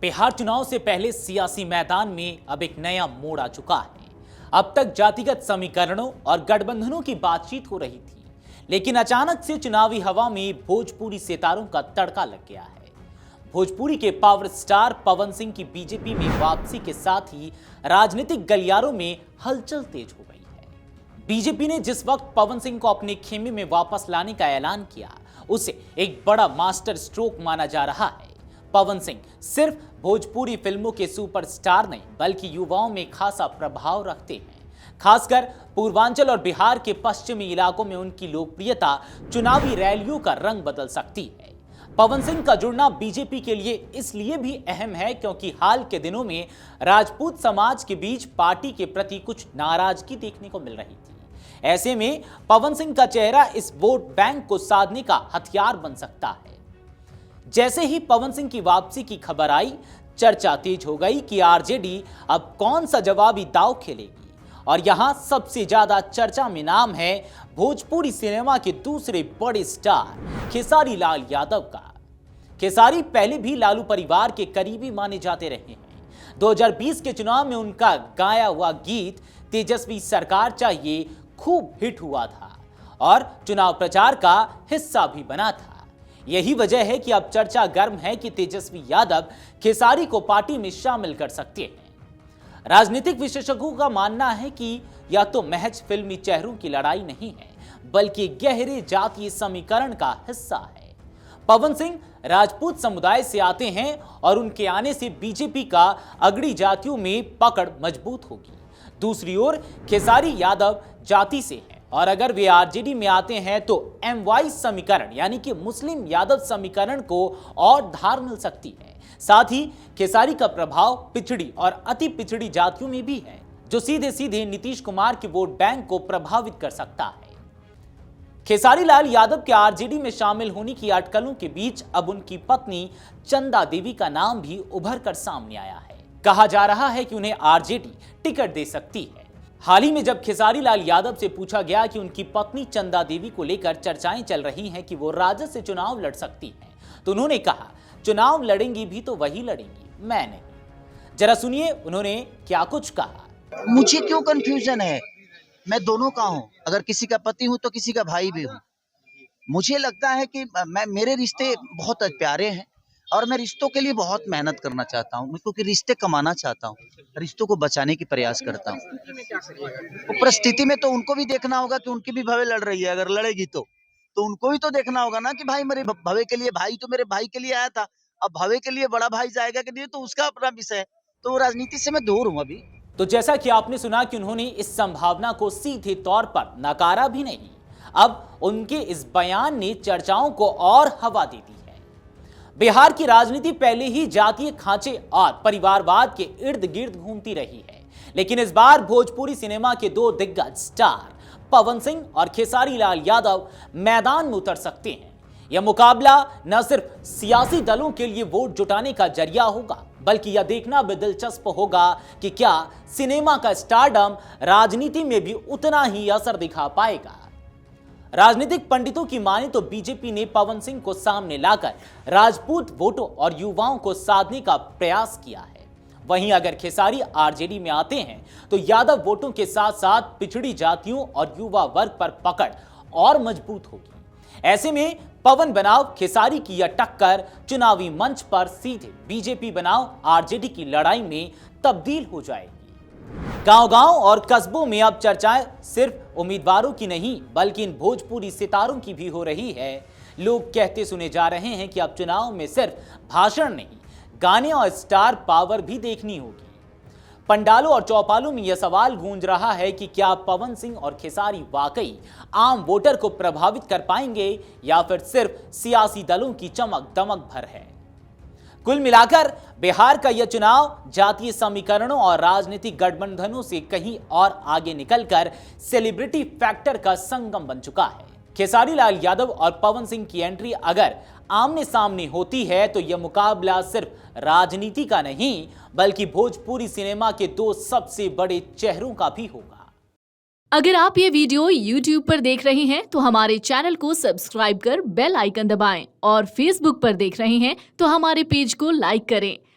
बिहार चुनाव से पहले सियासी मैदान में अब एक नया मोड़ आ चुका है। अब तक जातिगत समीकरणों और गठबंधनों की बातचीत हो रही थी, लेकिन अचानक से चुनावी हवा में भोजपुरी सितारों का तड़का लग गया है। भोजपुरी के पावर स्टार पवन सिंह की बीजेपी में वापसी के साथ ही राजनीतिक गलियारों में हलचल तेज हो गई है। बीजेपी ने जिस वक्त पवन सिंह को अपने खेमे में वापस लाने का ऐलान किया, उसे एक बड़ा मास्टर स्ट्रोक माना जा रहा है। पवन सिंह सिर्फ भोजपुरी फिल्मों के सुपरस्टार नहीं, बल्कि युवाओं में खासा प्रभाव रखते हैं। खासकर पूर्वांचल और बिहार के पश्चिमी इलाकों में उनकी लोकप्रियता चुनावी रैलियों का रंग बदल सकती है। पवन सिंह का जुड़ना बीजेपी के लिए इसलिए भी अहम है क्योंकि हाल के दिनों में राजपूत समाज के बीच पार्टी के प्रति कुछ नाराजगी देखने को मिल रही थी। ऐसे में पवन सिंह का चेहरा इस वोट बैंक को साधने का हथियार बन सकता है। जैसे ही पवन सिंह की वापसी की खबर आई, चर्चा तेज हो गई कि आरजेडी अब कौन सा जवाबी दांव खेलेगी। और यहां सबसे ज्यादा चर्चा में नाम है भोजपुरी सिनेमा के दूसरे बड़े स्टार खेसारी लाल यादव का। खेसारी पहले भी लालू परिवार के करीबी माने जाते रहे हैं। 2020 के चुनाव में उनका गाया हुआ गीत तेजस्वी सरकार चाहिए खूब हिट हुआ था और चुनाव प्रचार का हिस्सा भी बना था। यही वजह है कि अब चर्चा गर्म है कि तेजस्वी यादव खेसारी को पार्टी में शामिल कर सकते हैं। राजनीतिक विशेषज्ञों का मानना है कि यह तो महज फिल्मी चेहरों की लड़ाई नहीं है, बल्कि गहरे जातीय समीकरण का हिस्सा है। पवन सिंह राजपूत समुदाय से आते हैं और उनके आने से बीजेपी का अगड़ी जातियों में पकड़ मजबूत होगी। दूसरी ओर खेसारी यादव जाति से है और अगर वे आरजेडी में आते हैं तो एमवाई समीकरण यानी कि मुस्लिम यादव समीकरण को और धार मिल सकती है। साथ ही खेसारी का प्रभाव पिछड़ी और अति पिछड़ी जातियों में भी है, जो सीधे सीधे नीतीश कुमार के वोट बैंक को प्रभावित कर सकता है। खेसारी लाल यादव के आरजेडी में शामिल होने की अटकलों के बीच अब उनकी पत्नी चंदा देवी का नाम भी उभर कर सामने आया है। कहा जा रहा है कि उन्हें आरजेडी टिकट दे सकती है। हाल ही में जब खेसारी लाल यादव से पूछा गया कि उनकी पत्नी चंदा देवी को लेकर चर्चाएं चल रही हैं कि वो राजद से चुनाव लड़ सकती हैं, तो उन्होंने कहा, चुनाव लड़ेंगी भी तो वही लड़ेंगी, मैं नहीं। जरा सुनिए उन्होंने क्या कुछ कहा। मुझे क्यों कंफ्यूजन है, मैं दोनों का हूँ। अगर किसी का पति हूँ तो किसी का भाई भी हूँ। मुझे लगता है कि मेरे रिश्ते बहुत प्यारे हैं और मैं रिश्तों के लिए बहुत मेहनत करना चाहता हूँ, क्योंकि रिश्ते कमाना चाहता हूँ, रिश्तों को बचाने की प्रयास करता हूँ। तो परिस्थिति में तो उनको भी देखना होगा कि उनकी भी भवे लड़ रही है। अगर लड़ेगी तो उनको भी तो देखना होगा ना कि भाई मेरे भवे के लिए, भाई तो मेरे भाई के लिए आया था, अब भवे के लिए बड़ा भाई जाएगा कि नहीं तो उसका अपना विषय है। तो राजनीति से मैं दूर हूँ अभी। तो जैसा कि आपने सुना कि उन्होंने इस संभावना को सीधे तौर पर नकारा भी नहीं। अब उनके इस बयान ने चर्चाओं को और हवा दे दी है। बिहार की राजनीति पहले ही जातीय खांचे और परिवारवाद के इर्द गिर्द घूमती रही है, लेकिन इस बार भोजपुरी सिनेमा के दो दिग्गज स्टार पवन सिंह और खेसारी लाल यादव मैदान में उतर सकते हैं। यह मुकाबला न सिर्फ सियासी दलों के लिए वोट जुटाने का जरिया होगा, बल्कि यह देखना भी दिलचस्प होगा कि क्या सिनेमा का स्टारडम राजनीति में भी उतना ही असर दिखा पाएगा। राजनीतिक पंडितों की माने तो बीजेपी ने पवन सिंह को सामने लाकर राजपूत वोटों और युवाओं को साधने का प्रयास किया है। वहीं अगर खेसारी आरजेडी में आते हैं तो यादव वोटों के साथ साथ पिछड़ी जातियों और युवा वर्ग पर पकड़ और मजबूत होगी। ऐसे में पवन बनाव खेसारी की यह टक्कर चुनावी मंच पर सीधे बीजेपी बनाव आरजेडी की लड़ाई में तब्दील हो जाएगी। गांव-गांव और कस्बों में अब चर्चाएं सिर्फ उम्मीदवारों की नहीं, बल्कि इन भोजपुरी सितारों की भी हो रही है। लोग कहते सुने जा रहे हैं कि अब चुनाव में सिर्फ भाषण नहीं, गाने और स्टार पावर भी देखनी होगी। पंडालों और चौपालों में यह सवाल गूंज रहा है कि क्या पवन सिंह और खेसारी वाकई आम वोटर को प्रभावित कर पाएंगे या फिर सिर्फ सियासी दलों की चमक दमक भर है। कुल मिलाकर बिहार का यह चुनाव जातीय समीकरणों और राजनीतिक गठबंधनों से कहीं और आगे निकलकर सेलिब्रिटी फैक्टर का संगम बन चुका है। खेसारी लाल यादव और पवन सिंह की एंट्री अगर आमने सामने होती है तो यह मुकाबला सिर्फ राजनीति का नहीं, बल्कि भोजपुरी सिनेमा के दो सबसे बड़े चेहरों का भी होगा। अगर आप ये वीडियो YouTube पर देख रहे हैं तो हमारे चैनल को सब्सक्राइब कर बेल आइकन दबाएं और Facebook पर देख रहे हैं तो हमारे पेज को लाइक करें।